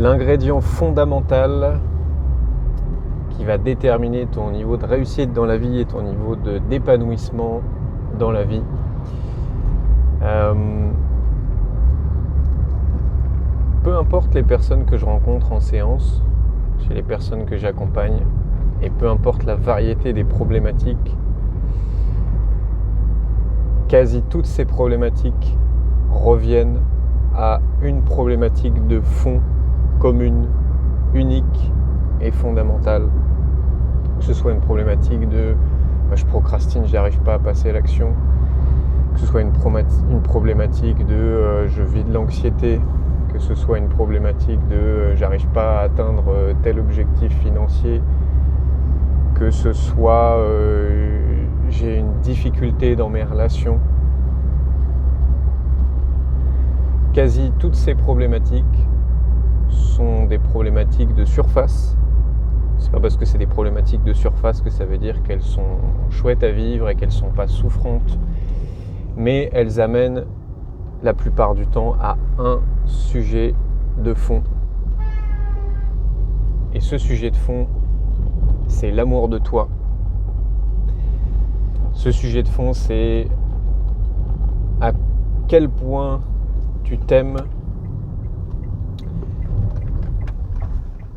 l'ingrédient fondamental qui va déterminer ton niveau de réussite dans la vie et ton niveau d'épanouissement dans la vie. Peu importe les personnes que je rencontre en séance, chez les personnes que j'accompagne, et peu importe la variété des problématiques, quasi toutes ces problématiques reviennent à une problématique de fond commune, unique et fondamentale. Que ce soit une problématique de je procrastine, je n'arrive pas à passer à l'action, que ce soit une problématique de je vis de l'anxiété, que ce soit une problématique de j'arrive pas à atteindre tel objectif financier, que ce soit j'ai une difficulté dans mes relations. Quasi toutes ces problématiques sont des problématiques de surface. C'est pas parce que c'est des problématiques de surface que ça veut dire qu'elles sont chouettes à vivre et qu'elles sont pas souffrantes. Mais elles amènent la plupart du temps à un sujet de fond. Et ce sujet de fond, c'est l'amour de toi. Ce sujet de fond, c'est à quel point tu t'aimes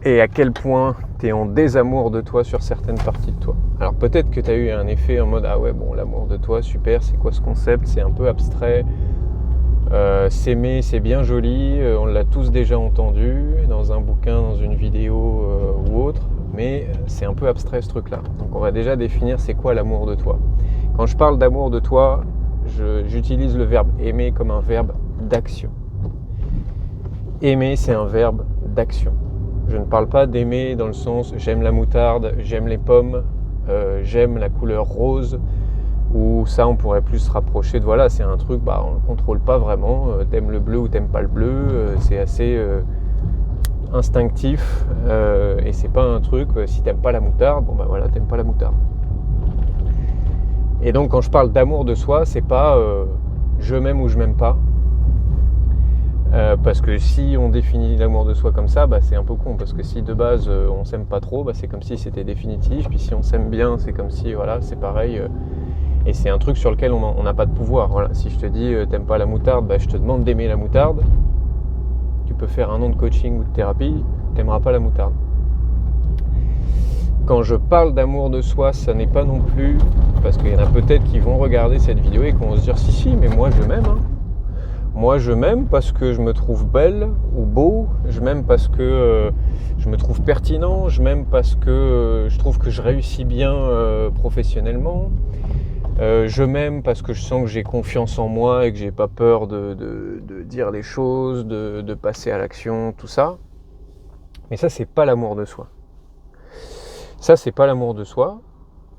et à quel point tu es en désamour de toi sur certaines parties de toi. Alors peut-être que tu as eu un effet en mode ah ouais bon, l'amour de toi, super, c'est quoi ce concept, c'est un peu abstrait, s'aimer c'est bien joli, on l'a tous déjà entendu dans un bouquin, dans une vidéo ou autre, mais c'est un peu abstrait ce truc là. Donc on va déjà définir c'est quoi l'amour de toi. Quand je parle d'amour de toi, j'utilise le verbe aimer comme un verbe d'action. Aimer, c'est un verbe d'action. Je ne parle pas d'aimer dans le sens j'aime la moutarde, j'aime les pommes, j'aime la couleur rose, ou ça on pourrait plus se rapprocher de voilà, c'est un truc, on ne contrôle pas vraiment, t'aimes le bleu ou t'aimes pas le bleu, c'est assez instinctif, et c'est pas un truc, si t'aimes pas la moutarde, voilà, t'aimes pas la moutarde. Et donc quand je parle d'amour de soi, c'est pas je m'aime ou je m'aime pas. Parce que si on définit l'amour de soi comme ça, c'est un peu con, parce que si de base on s'aime pas trop, c'est comme si c'était définitif, puis si on s'aime bien, c'est comme si voilà, c'est pareil, et c'est un truc sur lequel on n'a pas de pouvoir. Voilà. Si je te dis t'aimes pas la moutarde, je te demande d'aimer la moutarde, tu peux faire un an de coaching ou de thérapie, t'aimeras pas la moutarde. Quand je parle d'amour de soi, ça n'est pas non plus, parce qu'il y en a peut-être qui vont regarder cette vidéo et qui vont se dire si mais moi je m'aime, hein. Moi, je m'aime parce que je me trouve belle ou beau, je m'aime parce que je me trouve pertinent, je m'aime parce que je trouve que je réussis bien professionnellement, je m'aime parce que je sens que j'ai confiance en moi et que j'ai pas peur de dire les choses, de passer à l'action, tout ça. Mais ça, c'est pas l'amour de soi. Ça, c'est pas l'amour de soi.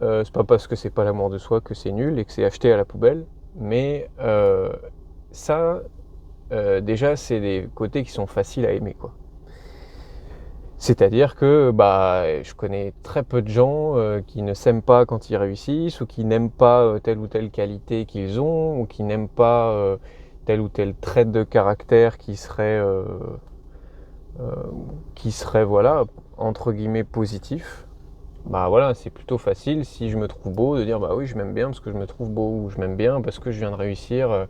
C'est pas parce que c'est pas l'amour de soi que c'est nul et que c'est acheté à la poubelle, mais ça, déjà, c'est des côtés qui sont faciles à aimer, quoi. C'est-à-dire que je connais très peu de gens qui ne s'aiment pas quand ils réussissent, ou qui n'aiment pas telle ou telle qualité qu'ils ont, ou qui n'aiment pas tel ou tel trait de caractère qui serait voilà, entre guillemets positif. Voilà, c'est plutôt facile si je me trouve beau de dire oui, je m'aime bien parce que je me trouve beau, ou je m'aime bien parce que je viens de réussir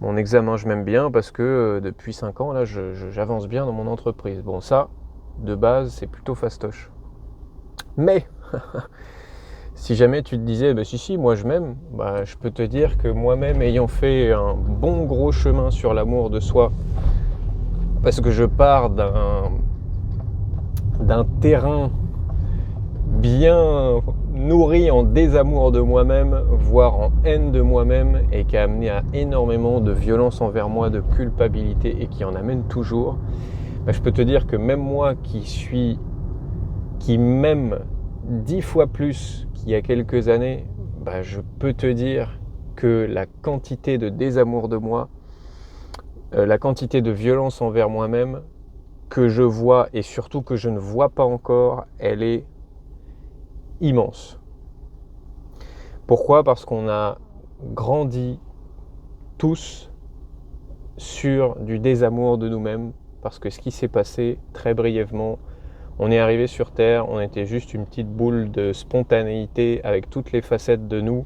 mon examen, je m'aime bien parce que depuis 5 ans, là, j'avance bien dans mon entreprise. Bon, ça, de base, c'est plutôt fastoche. Mais, si jamais tu te disais, si, moi je m'aime, je peux te dire que moi-même, ayant fait un bon gros chemin sur l'amour de soi, parce que je pars d'un terrain bien nourri en désamour de moi-même, voire en haine de moi-même, et qui a amené à énormément de violence envers moi, de culpabilité, et qui en amène toujours, je peux te dire que même moi qui m'aime 10 fois plus qu'il y a quelques années, je peux te dire que la quantité de désamour de moi, la quantité de violence envers moi-même que je vois, et surtout que je ne vois pas encore, elle est immense. Pourquoi ? Parce qu'on a grandi tous sur du désamour de nous-mêmes, parce que ce qui s'est passé, très brièvement, on est arrivé sur Terre, on était juste une petite boule de spontanéité avec toutes les facettes de nous.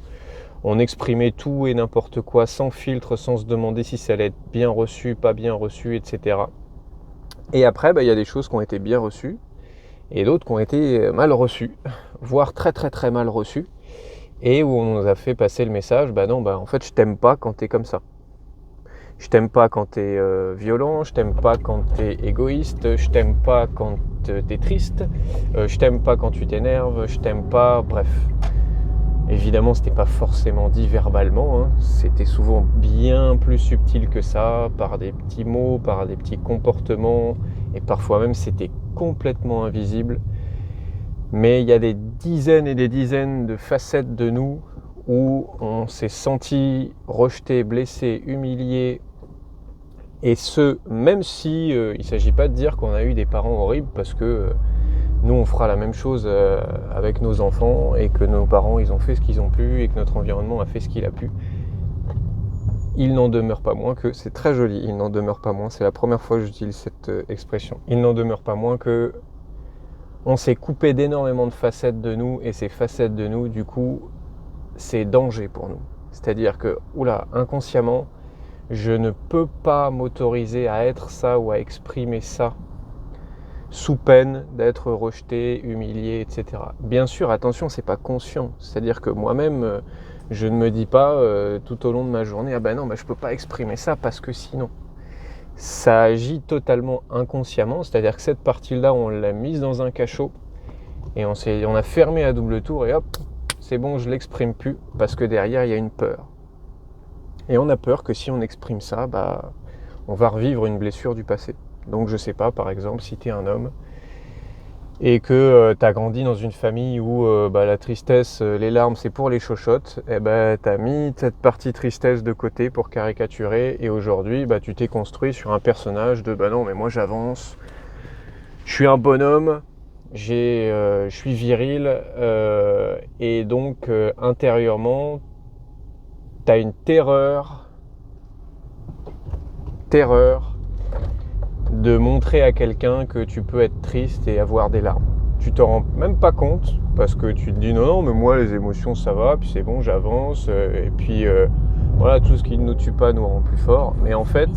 On exprimait tout et n'importe quoi, sans filtre, sans se demander si ça allait être bien reçu, pas bien reçu, etc. Et après, il y a des choses qui ont été bien reçues et d'autres qui ont été mal reçues, voire très très très mal reçues, et où on nous a fait passer le message, non, en fait je t'aime pas quand t'es comme ça. Je t'aime pas quand t'es violent, je t'aime pas quand t'es égoïste, je t'aime pas quand t'es triste, je t'aime pas quand tu t'énerves, je t'aime pas, bref. Évidemment, c'était pas forcément dit verbalement, hein. C'était souvent bien plus subtil que ça, par des petits mots, par des petits comportements, et parfois même c'était complètement invisible. Mais il y a des dizaines et des dizaines de facettes de nous où on s'est senti rejeté, blessé, humilié, et ce, même si il ne s'agit pas de dire qu'on a eu des parents horribles, parce que nous on fera la même chose avec nos enfants, et que nos parents ils ont fait ce qu'ils ont pu, et que notre environnement a fait ce qu'il a pu. Il n'en demeure pas moins que, c'est très joli, il n'en demeure pas moins, c'est la première fois que j'utilise cette expression, il n'en demeure pas moins que on s'est coupé d'énormément de facettes de nous, et ces facettes de nous, du coup, c'est danger pour nous. C'est-à-dire que, inconsciemment, je ne peux pas m'autoriser à être ça ou à exprimer ça sous peine d'être rejeté, humilié, etc. Bien sûr, attention, c'est pas conscient. C'est-à-dire que moi-même, je ne me dis pas tout au long de ma journée, je peux pas exprimer ça parce que sinon. Ça agit totalement inconsciemment, c'est-à-dire que cette partie-là, on l'a mise dans un cachot et on a fermé à double tour et hop, c'est bon, je l'exprime plus parce que derrière, il y a une peur. Et on a peur que si on exprime ça, on va revivre une blessure du passé. Donc je sais pas, par exemple, si tu es un homme et que tu as grandi dans une famille où la tristesse, les larmes, c'est pour les chochottes, tu as mis cette partie tristesse de côté pour caricaturer, et aujourd'hui, tu t'es construit sur un personnage de non, mais moi j'avance, je suis un bonhomme, je suis viril, et donc intérieurement, tu as une terreur de montrer à quelqu'un que tu peux être triste et avoir des larmes. Tu t'en rends même pas compte parce que tu te dis non, mais moi les émotions ça va, puis c'est bon, j'avance, et puis tout ce qui ne nous tue pas nous rend plus forts. Mais en fait,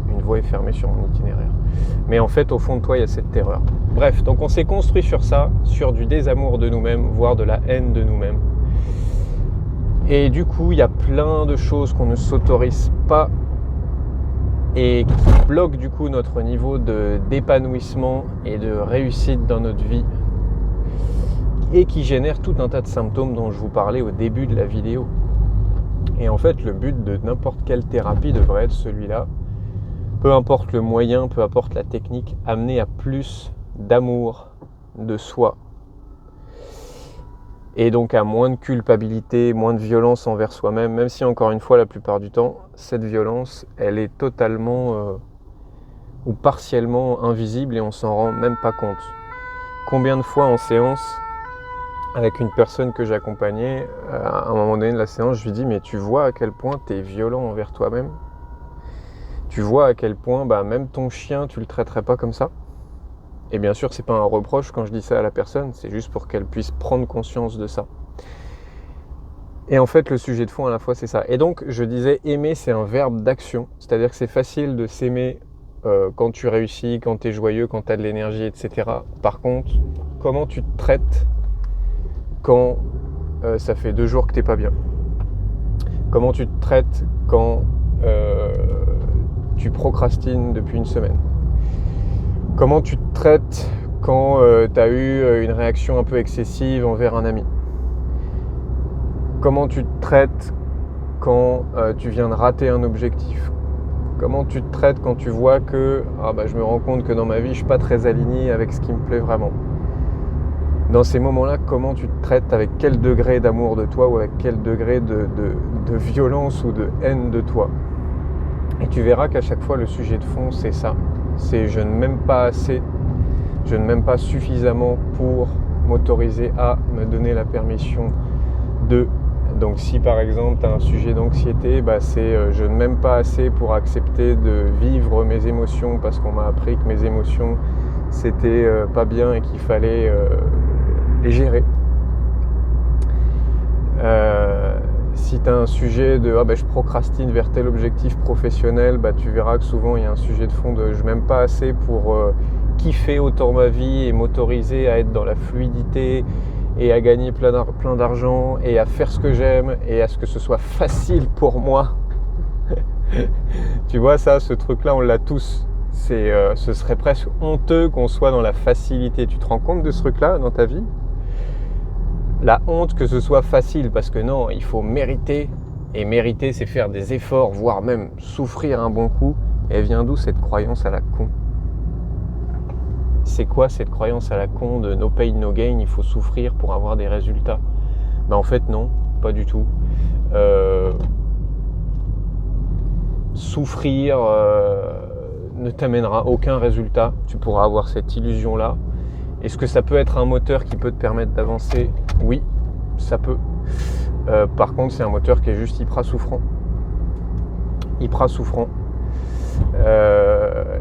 une voie est fermée sur mon itinéraire. Mais en fait, au fond de toi, il y a cette terreur. Bref, donc on s'est construit sur ça, sur du désamour de nous-mêmes, voire de la haine de nous-mêmes. Et du coup, il y a plein de choses qu'on ne s'autorise pas et qui bloquent du coup notre niveau d'épanouissement et de réussite dans notre vie, et qui génèrent tout un tas de symptômes dont je vous parlais au début de la vidéo. Et en fait, le but de n'importe quelle thérapie devrait être celui-là. Peu importe le moyen, peu importe la technique, amener à plus d'amour de soi. Et donc à moins de culpabilité, moins de violence envers soi-même, même si encore une fois, la plupart du temps, cette violence, elle est totalement ou partiellement invisible et on s'en rend même pas compte. Combien de fois en séance, avec une personne que j'accompagnais, à un moment donné de la séance, je lui dis mais tu vois à quel point tu es violent envers toi-même ? Tu vois à quel point même ton chien, tu le traiterais pas comme ça ? Et bien sûr, c'est pas un reproche quand je dis ça à la personne, c'est juste pour qu'elle puisse prendre conscience de ça. Et en fait, le sujet de fond à la fois, c'est ça. Et donc, je disais, aimer, c'est un verbe d'action. C'est-à-dire que c'est facile de s'aimer quand tu réussis, quand tu es joyeux, quand tu as de l'énergie, etc. Par contre, comment tu te traites quand ça fait 2 jours que t'es pas bien ? Comment tu te traites quand tu procrastines depuis une semaine ? Comment tu te traites quand tu as eu une réaction un peu excessive envers un ami ? Comment tu te traites quand tu viens de rater un objectif ? Comment tu te traites quand tu vois que je me rends compte que dans ma vie, je ne suis pas très aligné avec ce qui me plaît vraiment ? Dans ces moments-là, comment tu te traites, avec quel degré d'amour de toi ou avec quel degré de violence ou de haine de toi ? Et tu verras qu'à chaque fois, le sujet de fond, c'est ça. C'est je ne m'aime pas assez, je ne m'aime pas suffisamment pour m'autoriser à me donner la permission de Donc si par exemple tu as un sujet d'anxiété, c'est je ne m'aime pas assez pour accepter de vivre mes émotions parce qu'on m'a appris que mes émotions c'était pas bien et qu'il fallait les gérer. Si tu as un sujet de je procrastine vers tel objectif professionnel, tu verras que souvent il y a un sujet de fond de je m'aime pas assez pour kiffer autant ma vie et m'autoriser à être dans la fluidité et à gagner plein d'argent et à faire ce que j'aime et à ce que ce soit facile pour moi. Tu vois ça, ce truc-là, on l'a tous. Ce serait presque honteux qu'on soit dans la facilité. Tu te rends compte de ce truc-là dans ta vie ? La honte que ce soit facile, parce que non, il faut mériter. Et mériter, c'est faire des efforts, voire même souffrir un bon coup. Et vient d'où cette croyance à la con ? C'est quoi cette croyance à la con de no pain, no gain, il faut souffrir pour avoir des résultats ? En fait, non, pas du tout. Souffrir ne t'amènera aucun résultat. Tu pourras avoir cette illusion-là. Est-ce que ça peut être un moteur qui peut te permettre d'avancer ? Oui, ça peut. Par contre, c'est un moteur qui est juste hyper souffrant.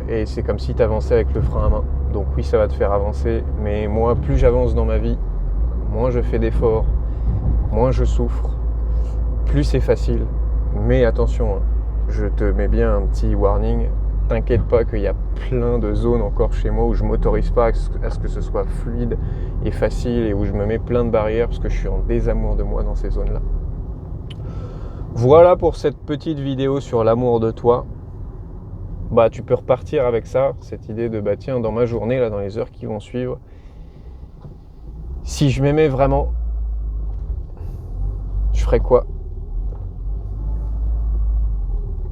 Et c'est comme si tu avançais avec le frein à main. Donc oui, ça va te faire avancer. Mais moi, plus j'avance dans ma vie, moins je fais d'efforts, moins je souffre, plus c'est facile. Mais attention, je te mets bien un petit warning. T'inquiète pas qu'il y a plein de zones encore chez moi où je m'autorise pas à ce que ce soit fluide et facile et où je me mets plein de barrières parce que je suis en désamour de moi dans ces zones-là. Voilà pour cette petite vidéo sur l'amour de toi. Tu peux repartir avec ça, cette idée de tiens, dans ma journée, là, dans les heures qui vont suivre, si je m'aimais vraiment, je ferais quoi ?